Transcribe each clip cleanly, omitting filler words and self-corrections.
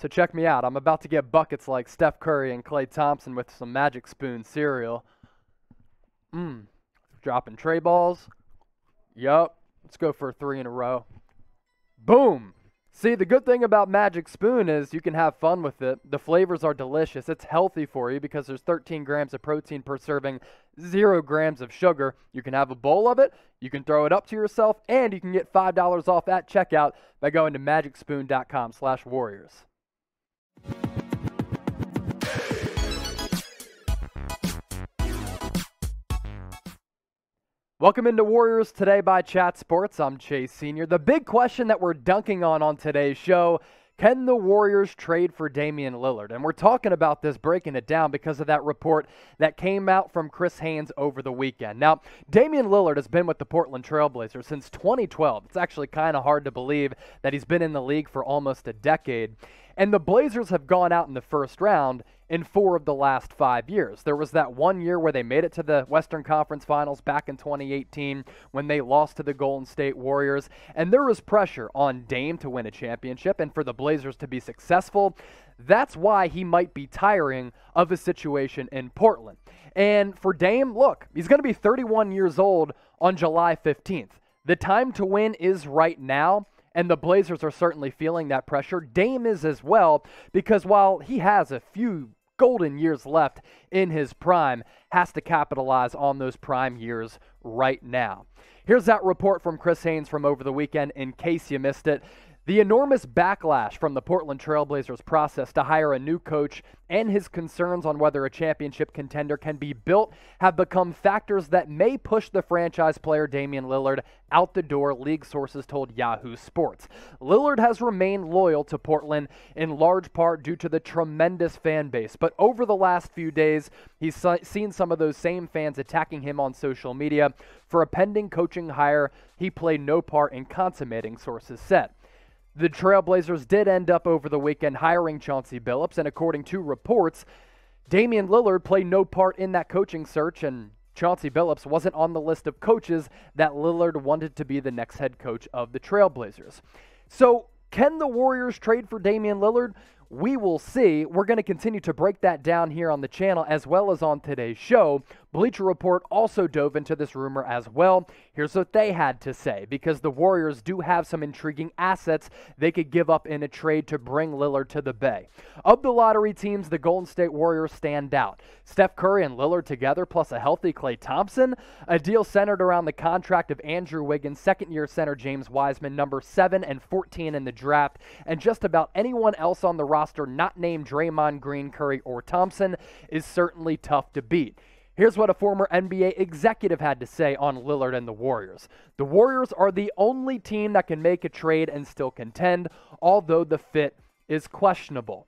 So check me out. I'm about to get buckets like Steph Curry and Klay Thompson with some Magic Spoon cereal. Dropping tray balls. Yup. Let's go for 3 in a row. Boom. See, the good thing about Magic Spoon is you can have fun with it. The flavors are delicious. It's healthy for you because there's 13 grams of protein per serving, 0 grams of sugar. You can have a bowl of it, you can throw it up to yourself, and you can get $5 off at checkout by going to magicspoon.com/warriors. Welcome into Warriors Today by Chat Sports. I'm Chase Sr. The big question that we're dunking on today's show, can the Warriors trade for Damian Lillard? And we're talking about this, breaking it down because of that report that came out from Chris Haynes over the weekend. Now, Damian Lillard has been with the Portland Trail Blazers since 2012. It's actually kind of hard to believe that he's been in the league for almost a decade. And the Blazers have gone out in the first round in 4 of the last 5 years. There was that 1 year where they made it to the Western Conference Finals back in 2018 when they lost to the Golden State Warriors. And there was pressure on Dame to win a championship and for the Blazers to be successful. That's why he might be tiring of his situation in Portland. And for Dame, look, he's going to be 31 years old on July 15th. The time to win is right now. And the Blazers are certainly feeling that pressure. Dame is as well, because while he has a few golden years left in his prime, has to capitalize on those prime years right now. Here's that report from Chris Haynes from over the weekend in case you missed it. The enormous backlash from the Portland Trail Blazers process to hire a new coach and his concerns on whether a championship contender can be built have become factors that may push the franchise player Damian Lillard out the door, league sources told Yahoo Sports. Lillard has remained loyal to Portland in large part due to the tremendous fan base, but over the last few days, he's seen some of those same fans attacking him on social media for a pending coaching hire he played no part in consummating, sources said. The Trailblazers did end up over the weekend hiring Chauncey Billups, and according to reports, Damian Lillard played no part in that coaching search, and Chauncey Billups wasn't on the list of coaches that Lillard wanted to be the next head coach of the Trailblazers. So, can the Warriors trade for Damian Lillard? We will see. We're going to continue to break that down here on the channel as well as on today's show. Bleacher Report also dove into this rumor as well. Here's what they had to say, because the Warriors do have some intriguing assets they could give up in a trade to bring Lillard to the Bay. Of the lottery teams, the Golden State Warriors stand out. Steph Curry and Lillard together, plus a healthy Klay Thompson, a deal centered around the contract of Andrew Wiggins, second-year center James Wiseman, number 7 and 14 in the draft, and just about anyone else on the roster not named Draymond Green, Curry, or Thompson is certainly tough to beat. Here's what a former NBA executive had to say on Lillard and the Warriors. The Warriors are the only team that can make a trade and still contend, although the fit is questionable.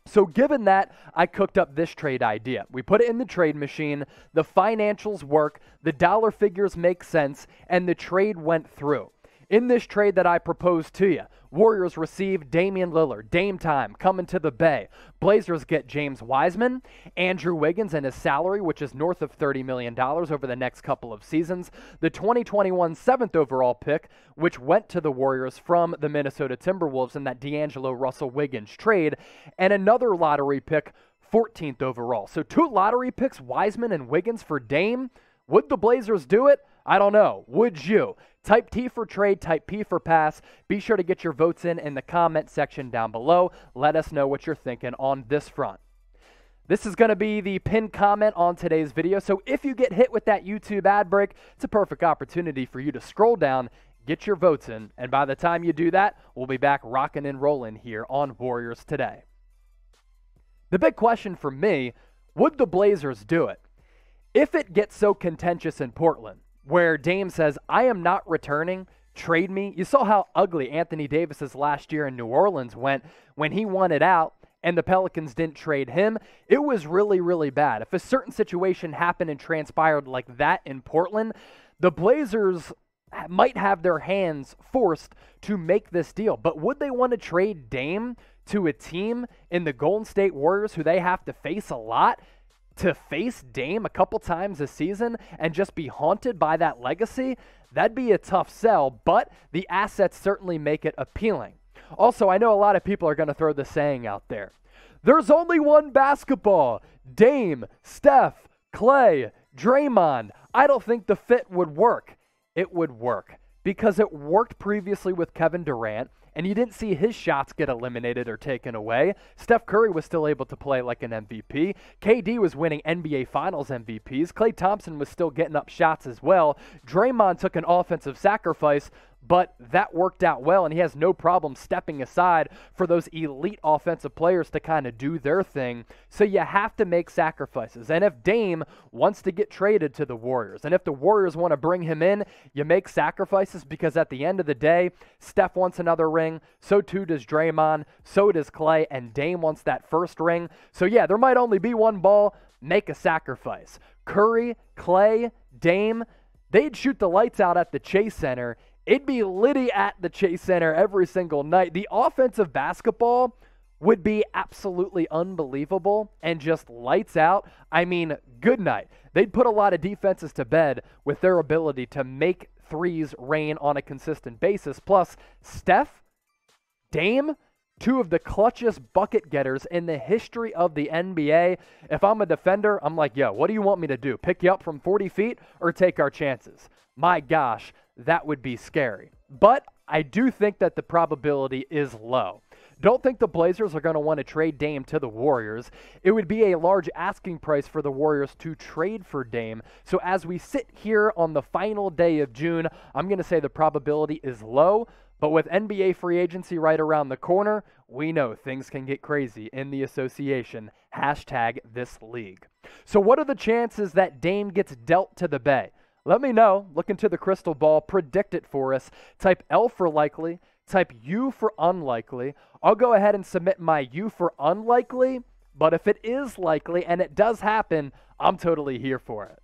So given that, I cooked up this trade idea. We put it in the trade machine, the financials work, the dollar figures make sense, and the trade went through. In this trade that I proposed to you, Warriors receive Damian Lillard, Dame time, coming to the Bay. Blazers get James Wiseman, Andrew Wiggins and his salary, which is north of $30 million over the next couple of seasons, the 2021 7th overall pick, which went to the Warriors from the Minnesota Timberwolves in that D'Angelo Russell-Wiggins trade, and another lottery pick, 14th overall. So 2 lottery picks, Wiseman and Wiggins for Dame. Would the Blazers do it? I don't know. Would you? Type T for trade, type P for pass. Be sure to get your votes in the comment section down below. Let us know what you're thinking on this front. This is going to be the pinned comment on today's video, so if you get hit with that YouTube ad break, it's a perfect opportunity for you to scroll down, get your votes in, and by the time you do that, we'll be back rocking and rolling here on Warriors Today. The big question for me, would the Blazers do it? If it gets so contentious in Portland, where Dame says, I am not returning, trade me. You saw how ugly Anthony Davis's last year in New Orleans went when he wanted out and the Pelicans didn't trade him. It was really, really bad. If a certain situation happened and transpired like that in Portland, the Blazers might have their hands forced to make this deal. But would they want to trade Dame to a team in the Golden State Warriors who they have to face a lot? To face Dame a couple times a season and just be haunted by that legacy, that'd be a tough sell, but the assets certainly make it appealing. Also, I know a lot of people are going to throw the saying out there. There's only one basketball. Dame, Steph, Clay, Draymond. I don't think the fit would work. It would work because it worked previously with Kevin Durant, and you didn't see his shots get eliminated or taken away. Steph Curry was still able to play like an MVP. KD was winning NBA Finals MVPs. Klay Thompson was still getting up shots as well. Draymond took an offensive sacrifice, but that worked out well, and he has no problem stepping aside for those elite offensive players to kind of do their thing. So you have to make sacrifices. And if Dame wants to get traded to the Warriors, and if the Warriors want to bring him in, you make sacrifices because at the end of the day, Steph wants another ring, so too does Draymond, so does Clay, and Dame wants that first ring. So yeah, there might only be one ball. Make a sacrifice. Curry, Clay, Dame, they'd shoot the lights out at the Chase Center. It'd be litty at the Chase Center every single night. The offensive basketball would be absolutely unbelievable and just lights out. I mean, good night. They'd put a lot of defenses to bed with their ability to make threes rain on a consistent basis. Plus, Steph, Dame, two of the clutchest bucket getters in the history of the NBA. If I'm a defender, I'm like, yo, what do you want me to do? Pick you up from 40 feet or take our chances? My gosh, that would be scary. But I do think that the probability is low. Don't think the Blazers are going to want to trade Dame to the Warriors. It would be a large asking price for the Warriors to trade for Dame. So as we sit here on the final day of June, I'm going to say the probability is low. But with NBA free agency right around the corner, we know things can get crazy in the association. Hashtag this league. So what are the chances that Dame gets dealt to the Bay? Let me know. Look into the crystal ball. Predict it for us. Type L for likely. Type U for unlikely. I'll go ahead and submit my U for unlikely. But if it is likely and it does happen, I'm totally here for it.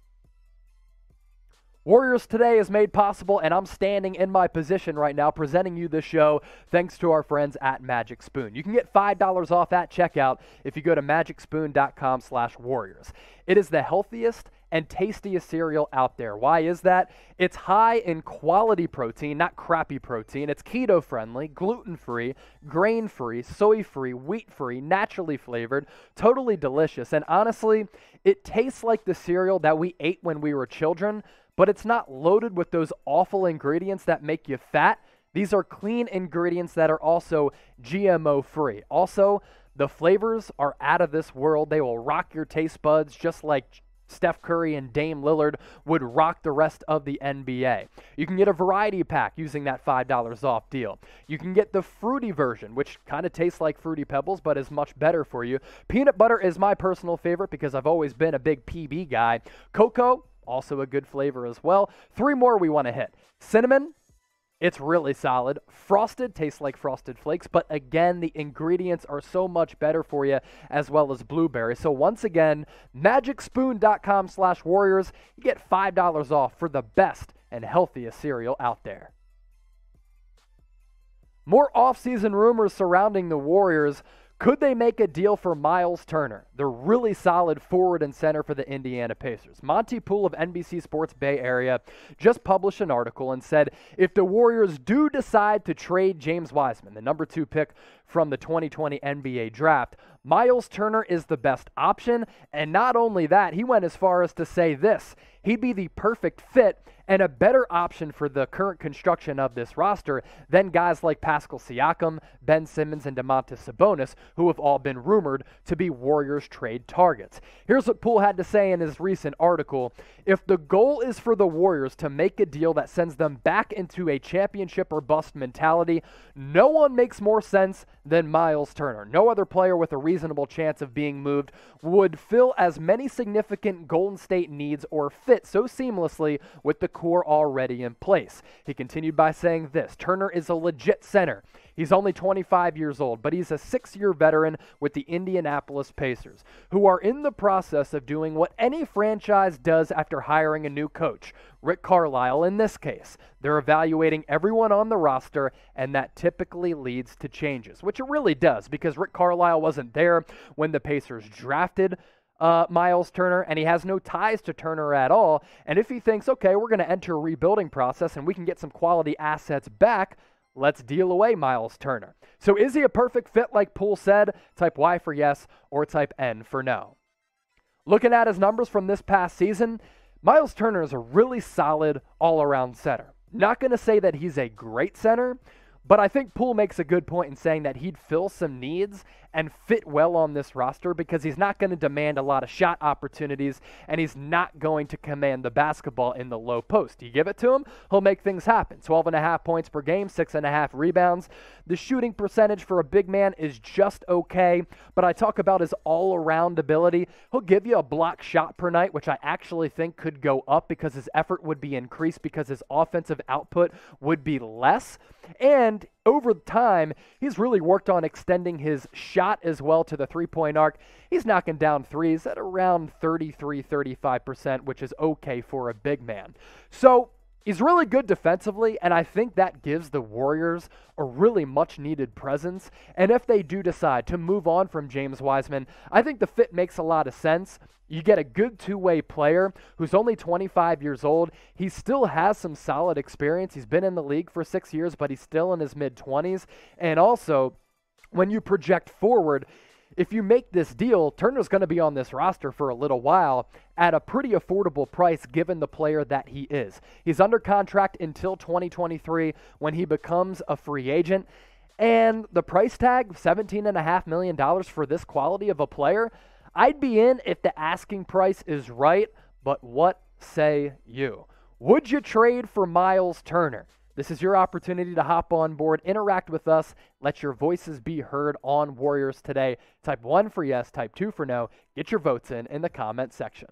Warriors Today is made possible, and I'm standing in my position right now presenting you this show thanks to our friends at Magic Spoon. You can get $5 off at checkout if you go to magicspoon.com/warriors. It is the healthiest and tastiest cereal out there. Why is that? It's high in quality protein, not crappy protein. It's keto-friendly, gluten-free, grain-free, soy-free, wheat-free, naturally flavored, totally delicious. And honestly, it tastes like the cereal that we ate when we were children, but it's not loaded with those awful ingredients that make you fat. These are clean ingredients that are also GMO-free. Also, the flavors are out of this world. They will rock your taste buds just like Steph Curry and Dame Lillard would rock the rest of the NBA. You can get a variety pack using that $5 off deal. You can get the fruity version, which kind of tastes like Fruity Pebbles, but is much better for you. Peanut butter is my personal favorite because I've always been a big PB guy. Cocoa, also a good flavor as well. 3 more we want to hit. Cinnamon, it's really solid. Frosted tastes like Frosted Flakes, but again, the ingredients are so much better for you, as well as blueberry. So once again, magicspoon.com/warriors. You get $5 off for the best and healthiest cereal out there. More offseason rumors surrounding the Warriors. Could they make a deal for Myles Turner, the really solid forward and center for the Indiana Pacers? Monte Poole of NBC Sports Bay Area just published an article and said if the Warriors do decide to trade James Wiseman, the number 2 pick from the 2020 NBA draft, Myles Turner is the best option. And not only that, he went as far as to say this: he'd be the perfect fit and a better option for the current construction of this roster than guys like Pascal Siakam, Ben Simmons, and Damontas Sabonis, who have all been rumored to be Warriors trade targets. Here's what Poole had to say in his recent article: if the goal is for the Warriors to make a deal that sends them back into a championship or bust mentality, no one makes more sense than Myles Turner. No other player with a reasonable chance of being moved would fill as many significant Golden State needs or fit so seamlessly with the core already in place. He continued by saying this: Turner is a legit center. He's only 25 years old, but he's a 6-year veteran with the Indianapolis Pacers, who are in the process of doing what any franchise does after hiring a new coach, Rick Carlisle in this case. They're evaluating everyone on the roster, and that typically leads to changes, which it really does, because Rick Carlisle wasn't there when the Pacers drafted Myles Turner, and he has no ties to Turner at all. And if he thinks, okay, we're going to enter a rebuilding process and we can get some quality assets back, let's deal away Myles Turner. So is he a perfect fit like Poole said? Type Y for yes or type N for no. Looking at his numbers from this past season, Myles Turner is a really solid all-around center. Not going to say that he's a great center, but I think Poole makes a good point in saying that he'd fill some needs and fit well on this roster because he's not going to demand a lot of shot opportunities and he's not going to command the basketball in the low post. You give it to him, he'll make things happen. 12.5 points per game, 6.5 rebounds. The shooting percentage for a big man is just okay, but I talk about his all-around ability. He'll give you a block shot per night, which I actually think could go up because his effort would be increased because his offensive output would be less. And over time, he's really worked on extending his shot as well to the three-point arc. He's knocking down threes at around 33-35%, which is okay for a big man. So he's really good defensively, and I think that gives the Warriors a really much-needed presence. And if they do decide to move on from James Wiseman, I think the fit makes a lot of sense. You get a good two-way player who's only 25 years old. He still has some solid experience. He's been in the league for 6 years, but he's still in his mid-20s. And also, when you project forward, if you make this deal, Turner's going to be on this roster for a little while at a pretty affordable price given the player that he is. He's under contract until 2023 when he becomes a free agent. And the price tag, $17.5 million for this quality of a player, I'd be in if the asking price is right, but what say you? Would you trade for Myles Turner? This is your opportunity to hop on board, interact with us, let your voices be heard on Warriors Today. Type 1 for yes, type 2 for no. Get your votes in the comment section.